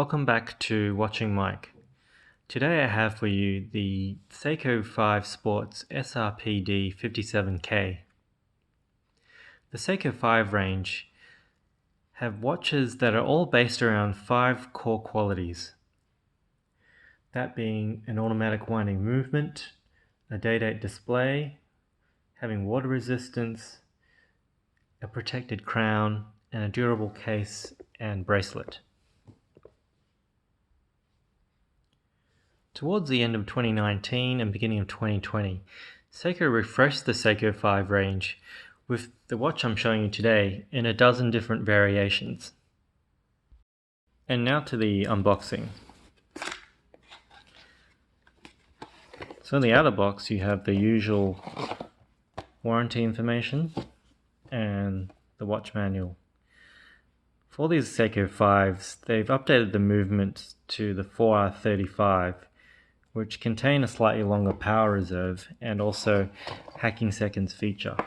Welcome back to Watching Mike. Today I have for you the Seiko 5 Sports SRPD57K. The Seiko 5 range have watches that are all based around 5 core qualities. That being an automatic winding movement, a day-date display, having water resistance, a protected crown, and a durable case and bracelet. Towards the end of 2019 and beginning of 2020, Seiko refreshed the Seiko 5 range with the watch I'm showing you today in a dozen different variations. And now to the unboxing. So in the outer box you have the usual warranty information and the watch manual. For these Seiko 5s, they've updated the movement to the 4R35, which contain a slightly longer power reserve and also hacking seconds feature.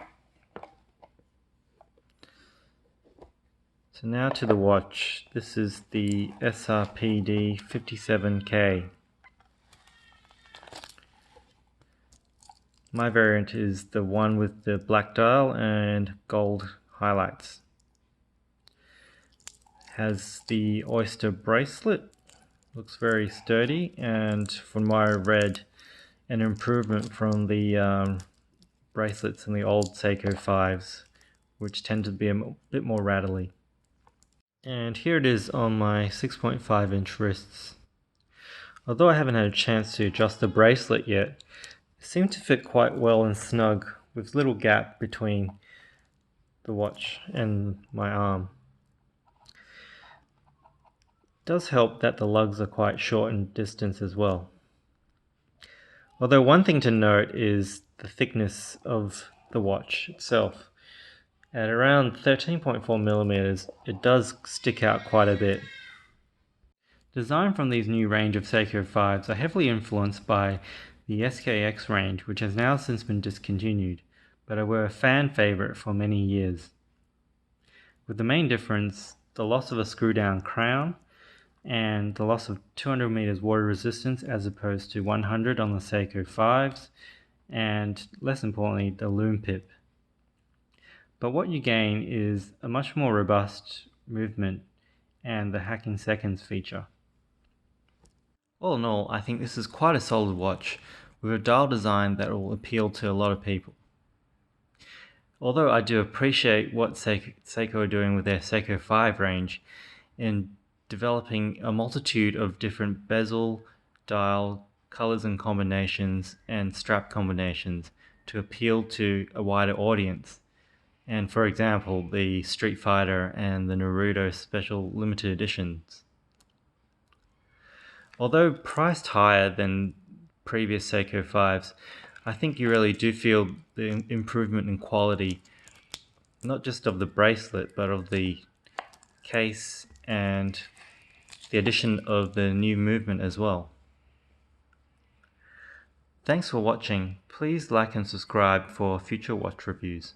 So now to the watch. This is the SRPD57K. My variant is the one with the black dial and gold highlights. Has the oyster bracelet. Looks very sturdy, and from what I read, an improvement from the bracelets in the old Seiko 5s, which tend to be a bit more rattly. And here it is on my 6.5-inch wrists. Although I haven't had a chance to adjust the bracelet yet, it seemed to fit quite well and snug, with little gap between the watch and my arm. It does help that the lugs are quite short in distance as well. Although one thing to note is the thickness of the watch itself. At around 13.4 millimeters, it does stick out quite a bit. Design from these new range of Seiko 5s are heavily influenced by the SKX range, which has now since been discontinued, but were a fan favorite for many years. With the main difference, the loss of a screw-down crown and the loss of 200 meters water resistance as opposed to 100 on the Seiko 5s, and less importantly, the loom pip. But what you gain is a much more robust movement and the hacking seconds feature. All in all, I think this is quite a solid watch with a dial design that will appeal to a lot of people. Although I do appreciate what Seiko are doing with their Seiko 5 range in developing a multitude of different bezel, dial, colors and combinations, and strap combinations to appeal to a wider audience. And for example, the Street Fighter and the Naruto special limited editions. Although priced higher than previous Seiko 5s, I think you really do feel the improvement in quality, not just of the bracelet, but of the case and the addition of the new movement as well. Thanks for watching. Please like and subscribe for future watch reviews.